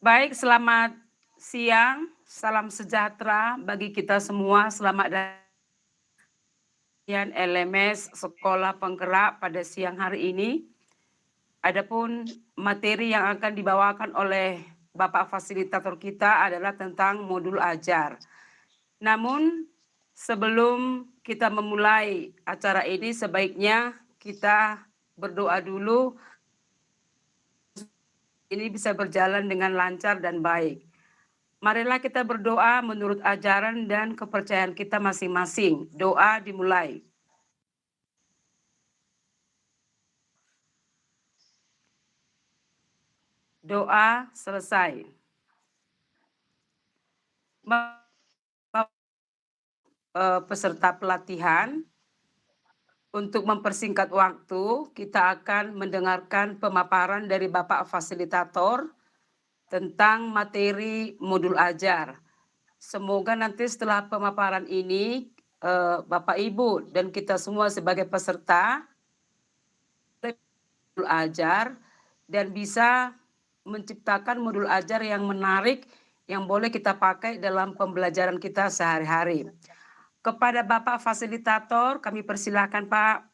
Baik, selamat siang, salam sejahtera bagi kita semua. Selamat datang LMS Sekolah Penggerak pada siang hari ini. Adapun materi yang akan dibawakan oleh Bapak Fasilitator kita adalah tentang modul ajar. Namun sebelum kita memulai acara ini, sebaiknya kita berdoa dulu. Ini bisa berjalan dengan lancar dan baik. Marilah kita berdoa menurut ajaran dan kepercayaan kita masing-masing. Doa dimulai. Doa selesai. Peserta pelatihan, untuk mempersingkat waktu, kita akan mendengarkan pemaparan dari Bapak Fasilitator tentang materi modul ajar. Semoga nanti setelah pemaparan ini, Bapak Ibu dan kita semua sebagai peserta modul ajar dan bisa menciptakan modul ajar yang menarik yang boleh kita pakai dalam pembelajaran kita sehari-hari. Kepada Bapak Fasilitator, kami persilakan Pak.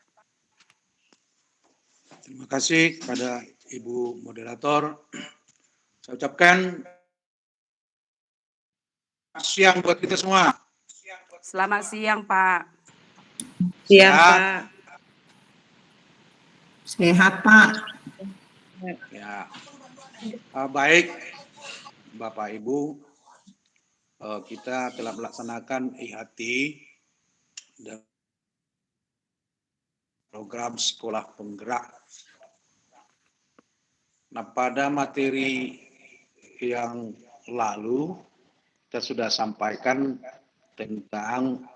Terima kasih kepada Ibu Moderator. Saya ucapkan siang buat kita semua. Selamat siang Pak. Siang Pak. Sehat Pak. Ya, baik Bapak Ibu, kita telah melaksanakan IHT dan program sekolah penggerak. Nah, pada materi yang lalu kita sudah sampaikan tentang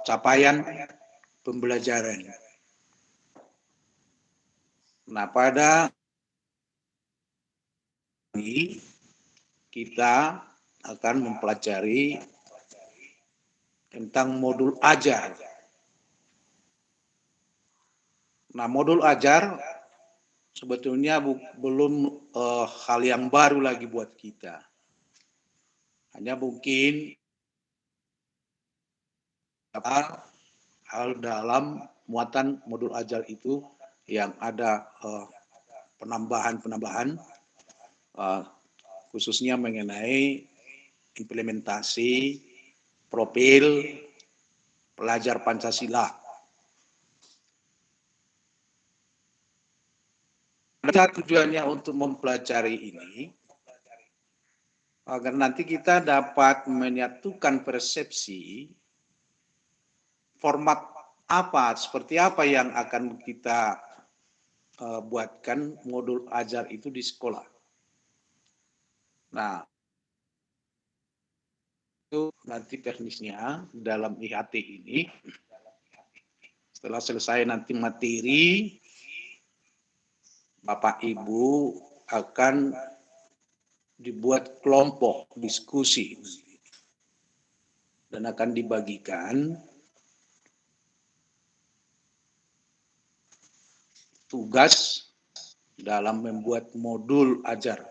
capaian pembelajaran. Nah, pada ini kita akan mempelajari tentang modul ajar. Nah, modul ajar sebetulnya belum hal yang baru lagi buat kita. Hanya mungkin hal dalam muatan modul ajar itu yang ada penambahan-penambahan khususnya mengenai implementasi profil pelajar Pancasila. Tujuannya untuk mempelajari ini agar nanti kita dapat menyatukan persepsi format apa, seperti apa yang akan kita buatkan modul ajar itu di sekolah. Nah, itu nanti teknisnya dalam IHT ini. Setelah selesai nanti materi, Bapak Ibu akan dibuat kelompok diskusi dan akan dibagikan tugas dalam membuat modul ajar.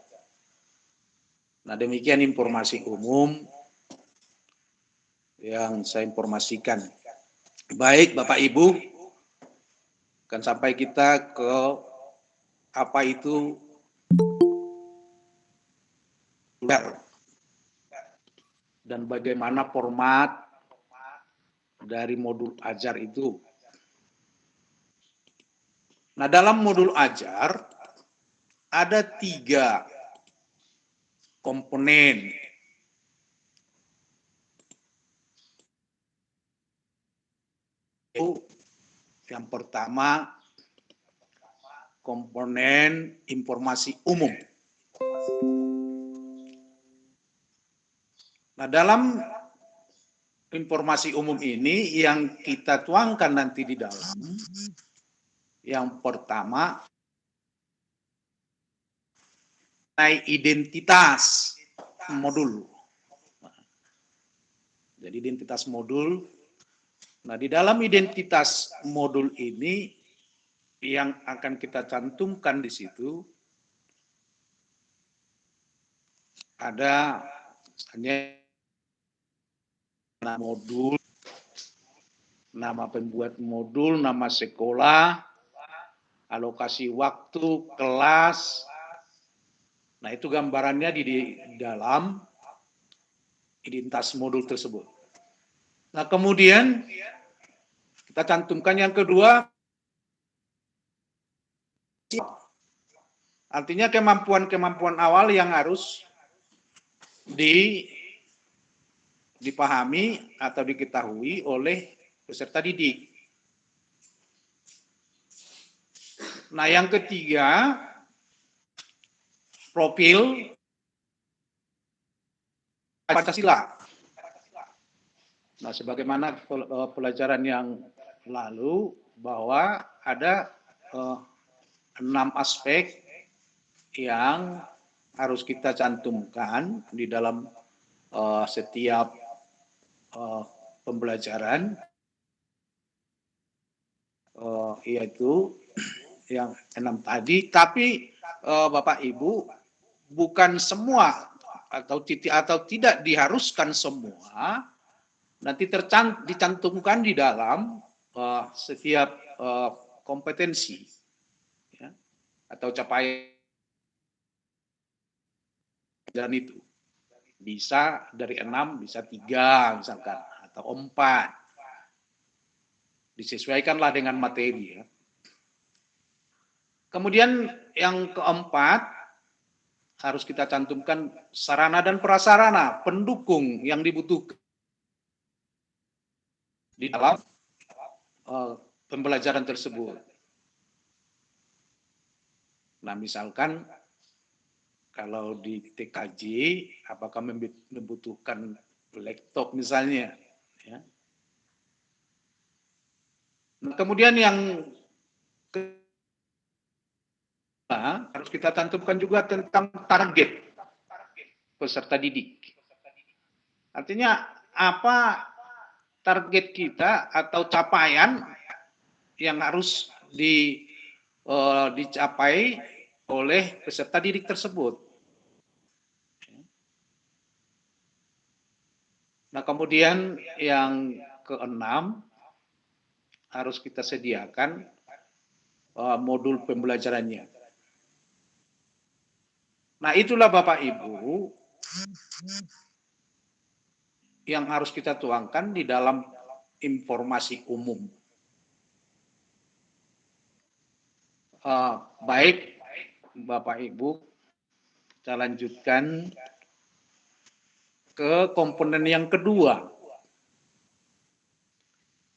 Nah, demikian informasi umum yang saya informasikan. Baik Bapak Ibu, akan sampai kita ke apa itu dan bagaimana format dari modul ajar itu. Nah, dalam modul ajar ada 3 komponen. Yang pertama, komponen informasi umum. Nah, dalam informasi umum ini yang kita tuangkan nanti di dalam, yang pertama, identitas modul. Jadi identitas modul. Nah, di dalam identitas modul ini yang akan kita cantumkan di situ ada misalnya nama modul, nama pembuat modul, nama sekolah, alokasi waktu, kelas. Nah, itu gambarannya di dalam identitas modul tersebut. Nah, kemudian kita cantumkan yang kedua, artinya kemampuan-kemampuan awal yang harus dipahami atau diketahui oleh peserta didik. Nah, yang ketiga, profil Pancasila. Nah, sebagaimana pelajaran yang lalu bahwa ada 6 aspek yang harus kita cantumkan di dalam setiap pembelajaran, yaitu yang 6 tadi. Tapi Bapak Ibu, bukan semua atau tidak diharuskan semua nanti dicantumkan di dalam setiap kompetensi, ya, atau capaian dan itu bisa dari 6 bisa 3 misalkan atau 4, disesuaikanlah dengan materi, ya. Kemudian yang keempat, harus kita cantumkan sarana dan prasarana pendukung yang dibutuhkan di dalam pembelajaran tersebut. Nah, misalkan kalau di TKJ, apakah membutuhkan laptop misalnya, ya. Nah, kemudian yang harus kita cantumkan juga tentang target peserta didik. Artinya apa target kita atau capaian yang harus dicapai oleh peserta didik tersebut. Nah, kemudian yang keenam, harus kita sediakan modul pembelajarannya. Nah, itulah Bapak Ibu yang harus kita tuangkan di dalam informasi umum. Baik Bapak Ibu, kita lanjutkan ke komponen yang kedua.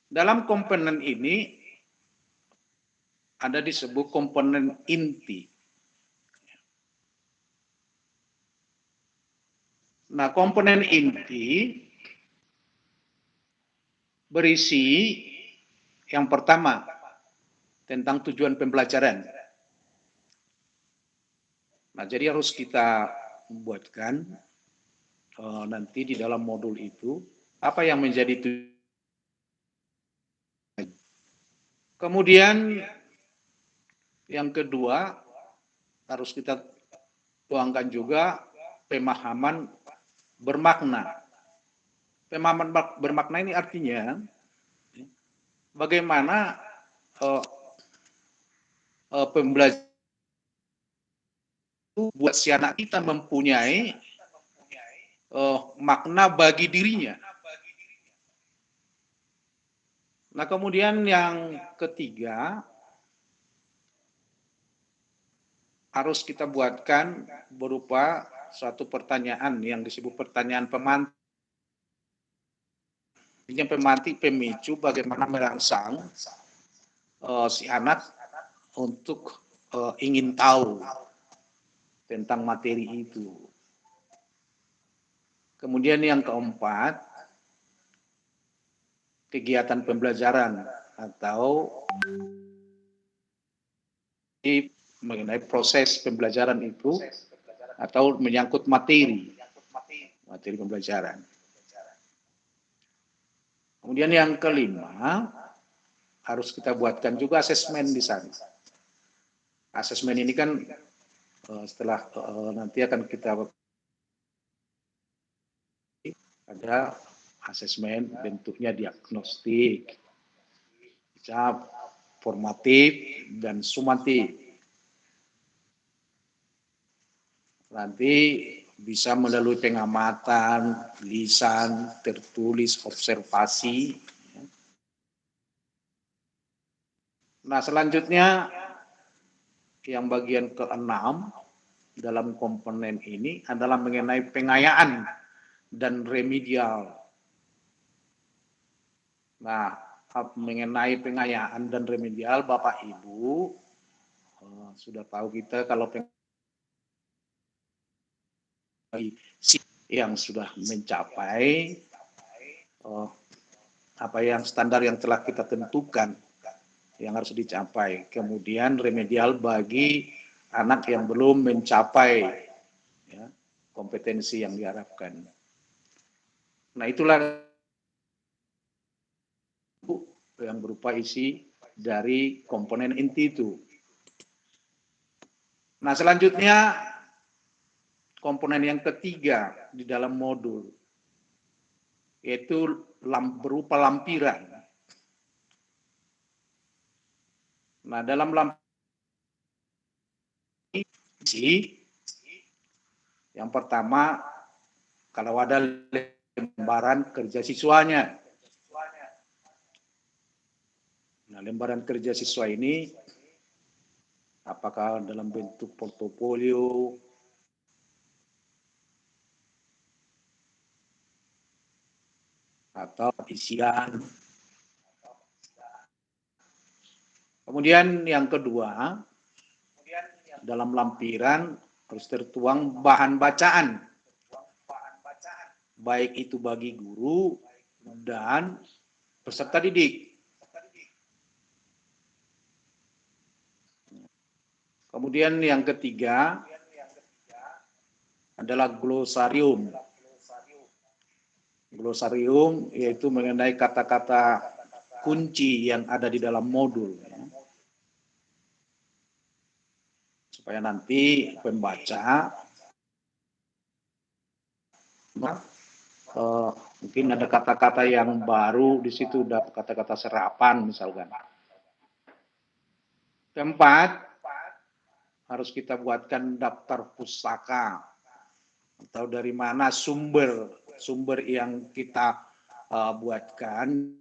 Dalam komponen ini ada disebut komponen inti. Nah, komponen inti berisi yang pertama tentang tujuan pembelajaran. Nah, jadi harus kita buatkan nanti di dalam modul itu apa yang menjadi tujuan. Kemudian yang kedua harus kita tuangkan juga pemahaman bermakna. Pemahaman bermakna ini artinya bagaimana pembelajaran itu buat si anak kita mempunyai makna bagi dirinya. Nah, kemudian yang ketiga harus kita buatkan berupa suatu pertanyaan yang disebut pertanyaan pemantik. Pemicu bagaimana merangsang si anak untuk ingin tahu tentang materi itu. Kemudian yang keempat, kegiatan pembelajaran atau mengenai proses pembelajaran itu atau menyangkut materi pembelajaran. Kemudian yang kelima, harus kita buatkan juga asesmen di sana. Asesmen ini kan setelah nanti akan kita ya, asesmen bentuknya diagnostik, bisa formatif dan sumatif. Nanti bisa melalui pengamatan, lisan, tertulis, observasi. Nah, selanjutnya yang bagian ke-6 dalam komponen ini adalah mengenai pengayaan dan remedial. Nah, mengenai pengayaan dan remedial, Bapak Ibu sudah tahu kita kalau yang sudah mencapai apa yang standar yang telah kita tentukan yang harus dicapai. Kemudian remedial bagi anak yang belum mencapai ya, kompetensi yang diharapkan. Nah, itulah yang berupa isi dari komponen inti itu. Nah, selanjutnya komponen yang ketiga di dalam modul yaitu berupa lampiran. Nah, dalam lampiran yang pertama, kalau ada lembaran kerja siswanya. Nah, lembaran kerja siswa ini apakah dalam bentuk portofolio atau isian. Kemudian yang kedua, dalam lampiran harus tertuang bahan bacaan, baik itu bagi guru dan peserta didik. Kemudian yang ketiga adalah glosarium. Glosarium yaitu mengenai kata-kata kunci yang ada di dalam modul. Supaya nanti pembaca mungkin ada kata-kata yang baru di situ, ada kata-kata serapan misalkan. Keempat, harus kita buatkan daftar pustaka atau dari mana sumber yang kita buatkan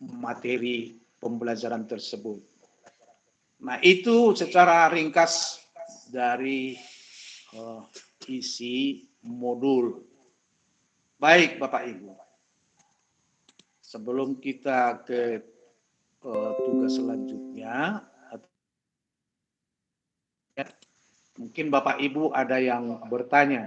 materi pembelajaran tersebut. Nah, itu secara ringkas dari isi modul. Baik, Bapak Ibu. Sebelum kita ke tugas selanjutnya, mungkin Bapak Ibu ada yang bertanya.